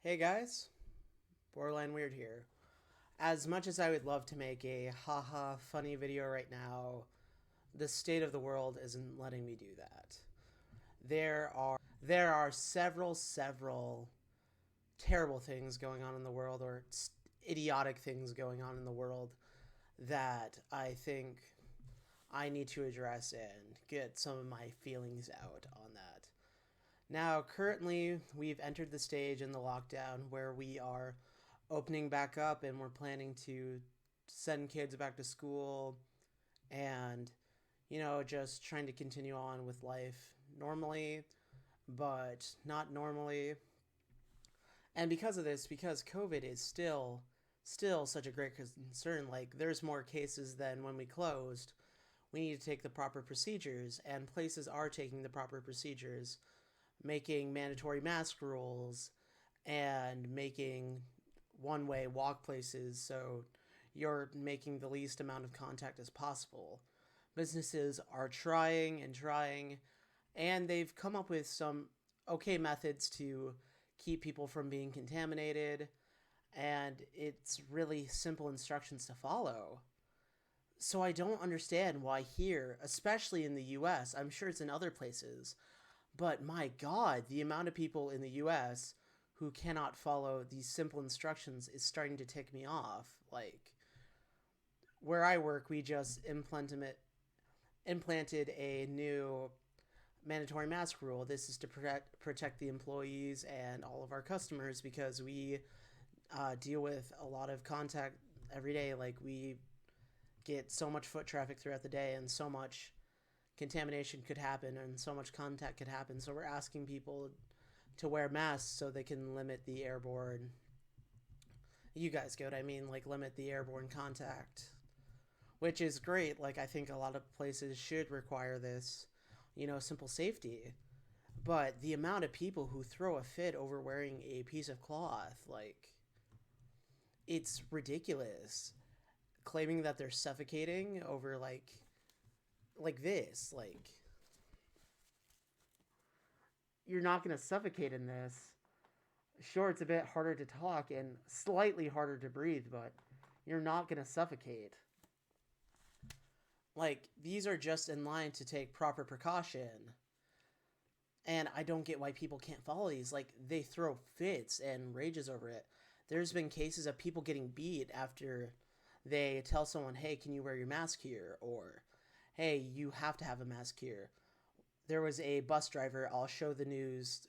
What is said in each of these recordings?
Hey guys, Borderline Weird here. As much as I would love to make a haha funny video right now, the state of the world isn't letting me do that. There are several terrible things going on in the world, or idiotic things going on in the world, that I think I need to address and get some of my feelings out on that. Now, currently, we've entered the stage in the lockdown where we are opening back up and we're planning to send kids back to school and, just trying to continue on with life normally, but not normally. And because of this, because COVID is still such a great concern, like there's more cases than when we closed, we need to take the proper procedures, and places are taking the proper procedures, making mandatory mask rules and making one-way walk places so you're making the least amount of contact as possible. Businesses are trying and trying, and they've come up with some okay methods to keep people from being contaminated, and it's really simple instructions to follow. So I don't understand why here, especially in the US, I'm sure it's in other places, but my God, the amount of people in the US who cannot follow these simple instructions is starting to tick me off. Like, where I work, we just implanted a new mandatory mask rule. This is to protect the employees and all of our customers because we deal with a lot of contact every day. Like, we get so much foot traffic throughout the day and so much contamination could happen and so much contact could happen. So we're asking people to wear masks so they can limit the airborne. You guys get what I mean, like limit the airborne contact, which is great. Like I think a lot of places should require this, simple safety. But the amount of people who throw a fit over wearing a piece of cloth, like it's ridiculous. Claiming that they're suffocating over like this, like you're not going to suffocate in this. Sure, it's a bit harder to talk and slightly harder to breathe, but you're not going to suffocate. Like, these are just in line to take proper precaution. And I don't get why people can't follow these. Like, they throw fits and rages over it. There's been cases of people getting beat after they tell someone, hey, can you wear your mask here? Or, hey, you have to have a mask here. There was a bus driver. I'll show the news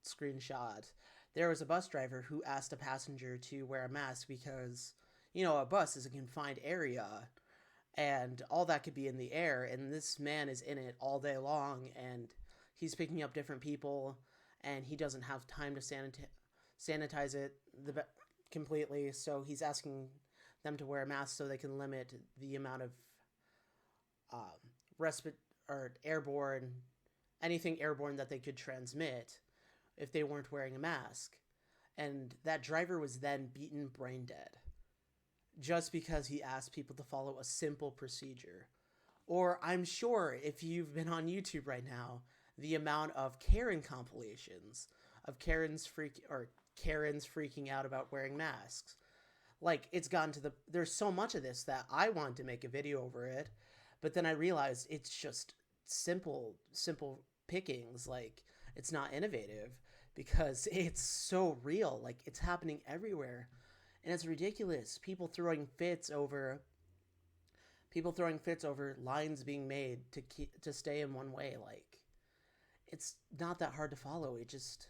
screenshot. There was a bus driver who asked a passenger to wear a mask because, a bus is a confined area and all that could be in the air. And this man is in it all day long and he's picking up different people and he doesn't have time to sanitize it completely. So he's asking them to wear a mask so they can limit the amount of respiratory or airborne, anything airborne that they could transmit if they weren't wearing a mask. And that driver was then beaten brain dead just because he asked people to follow a simple procedure. Or I'm sure if you've been on YouTube right now, the amount of Karen compilations of Karens freaking out about wearing masks. Like it's gotten to there's so much of this that I wanted to make a video over it, but then I realized it's just simple pickings. Like it's not innovative because it's so real. Like it's happening everywhere, and it's ridiculous. People throwing fits over lines being made to stay in one way. Like it's not that hard to follow. It just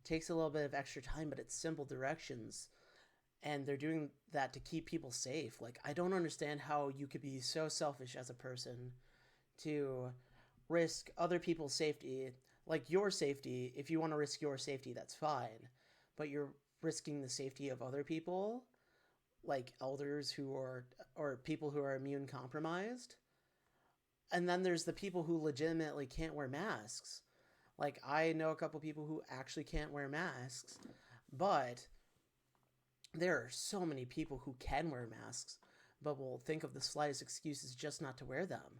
takes a little bit of extra time, but it's simple directions. And they're doing that to keep people safe. Like, I don't understand how you could be so selfish as a person to risk other people's safety, like your safety. If you want to risk your safety, that's fine. But you're risking the safety of other people, like elders or people who are immune compromised. And then there's the people who legitimately can't wear masks. Like, I know a couple people who actually can't wear masks, but there are so many people who can wear masks, but will think of the slightest excuses just not to wear them.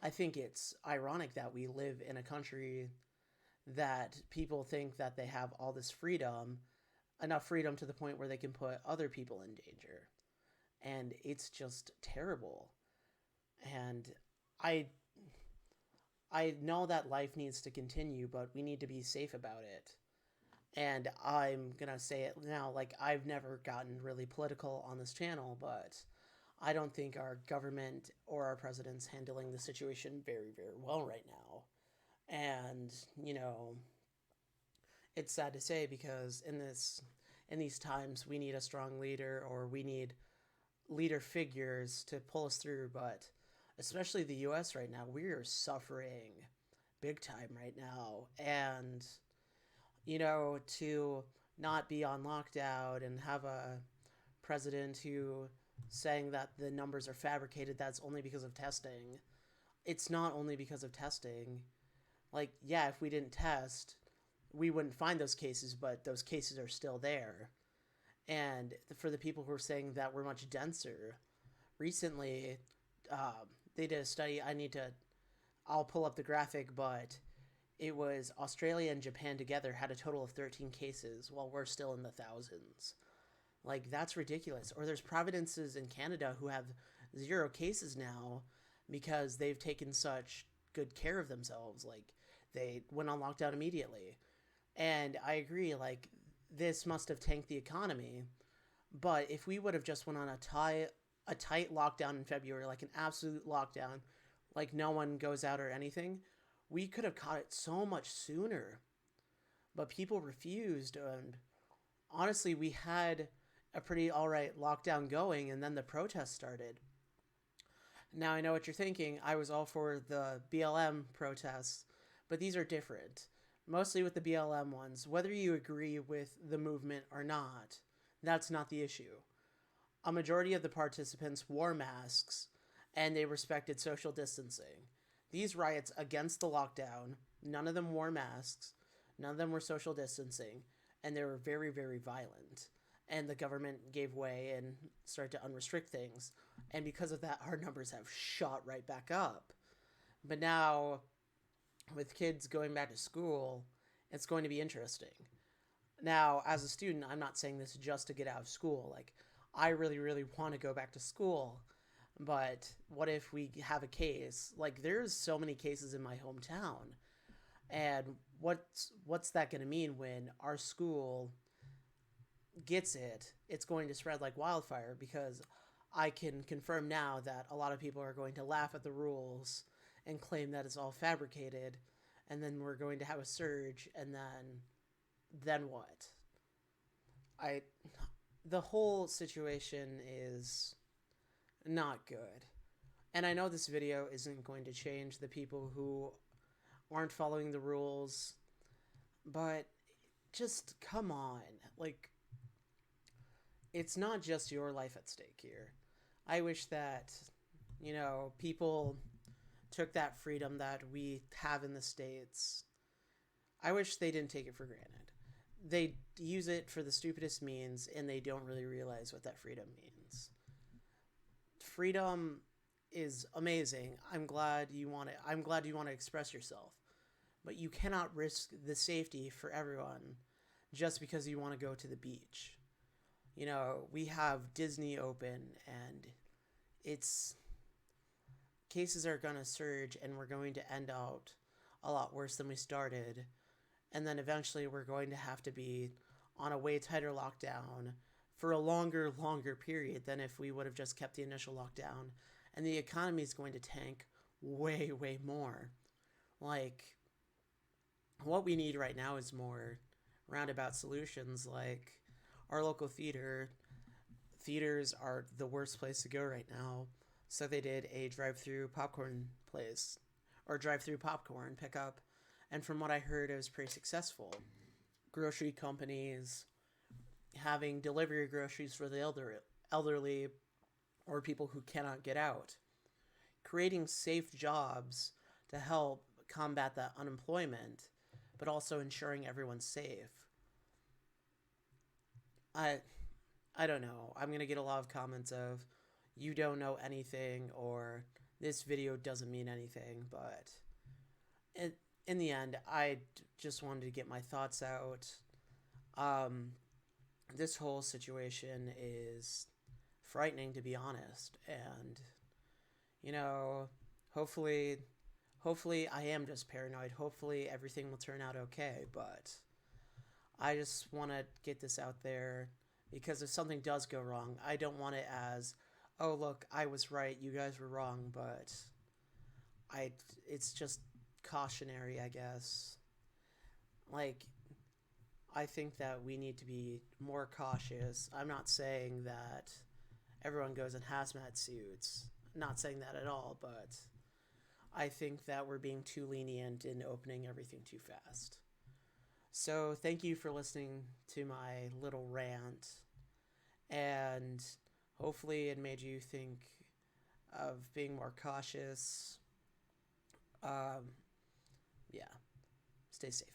I think it's ironic that we live in a country that people think that they have all this freedom enough freedom to the point where they can put other people in danger. And it's just terrible. And I I know that life needs to continue, but we need to be safe about it. And I'm going to say it now, like, I've never gotten really political on this channel, but I don't think our government or our president's handling the situation very, very well right now. And, it's sad to say because in these times we need a strong leader, or we need leader figures to pull us through, but especially the US right now, we are suffering big time right now. And to not be on lockdown and have a president who saying that the numbers are fabricated, that's only because of testing. It's not only because of testing. Like, yeah, if we didn't test, we wouldn't find those cases, but those cases are still there. And for the people who are saying that we're much denser, recently they did a study. I'll pull up the graphic, but it was Australia and Japan together had a total of 13 cases, while we're still in the thousands. Like, that's ridiculous. Or there's provinces in Canada who have 0 cases now because they've taken such good care of themselves. Like, they went on lockdown immediately. And I agree, like, this must have tanked the economy. But if we would have just went on a tight lockdown in February, like an absolute lockdown, like no one goes out or anything, we could have caught it so much sooner. But people refused, and honestly, we had a pretty alright lockdown going, and then the protests started. Now I know what you're thinking. I was all for the BLM protests, but these are different. Mostly with the BLM ones, whether you agree with the movement or not, that's not the issue. A majority of the participants wore masks, and they respected social distancing. These riots against the lockdown, none of them wore masks, none of them were social distancing, and they were very, very violent. And the government gave way and started to unrestrict things. And because of that, our numbers have shot right back up. But now, with kids going back to school, it's going to be interesting. Now, as a student, I'm not saying this just to get out of school. Like, I really, really want to go back to school. But what if we have a case? Like, there's so many cases in my hometown. And what's that going to mean when our school gets it? It's going to spread like wildfire, because I can confirm now that a lot of people are going to laugh at the rules and claim that it's all fabricated, and then we're going to have a surge, and then what? I The whole situation is not good. And I know this video isn't going to change the people who aren't following the rules, but just come on. Like, it's not just your life at stake here. I wish that, people took that freedom that we have in the States. I wish they didn't take it for granted. They use it for the stupidest means, and they don't really realize what that freedom means. Freedom is amazing. I'm glad you want it. I'm glad you want to express yourself. But you cannot risk the safety for everyone just because you want to go to the beach. We have Disney open, and it's cases are going to surge, and we're going to end out a lot worse than we started. And then eventually we're going to have to be on a way tighter lockdown for a longer period than if we would have just kept the initial lockdown. And the economy is going to tank way, way more. Like, what we need right now is more roundabout solutions, like our local theaters are the worst place to go right now. So they did a drive-through popcorn place, or drive-through popcorn pickup. And from what I heard, it was pretty successful. Grocery companies having delivery groceries for the elderly or people who cannot get out. Creating safe jobs to help combat that unemployment, but also ensuring everyone's safe. I don't know. I'm going to get a lot of comments of, you don't know anything, or this video doesn't mean anything, but in the end, I just wanted to get my thoughts out. this whole situation is frightening, to be honest. And, you know, hopefully, hopefully I am just paranoid. Hopefully everything will turn out okay. But I just want to get this out there because if something does go wrong, I don't want it as, oh, look, I was right, you guys were wrong. But I, it's just cautionary, I guess. Like, I think that we need to be more cautious. I'm not saying that everyone goes in hazmat suits. I'm not saying that at all, but I think that we're being too lenient in opening everything too fast. So, thank you for listening to my little rant, and hopefully, it made you think of being more cautious. Um, yeah, stay safe.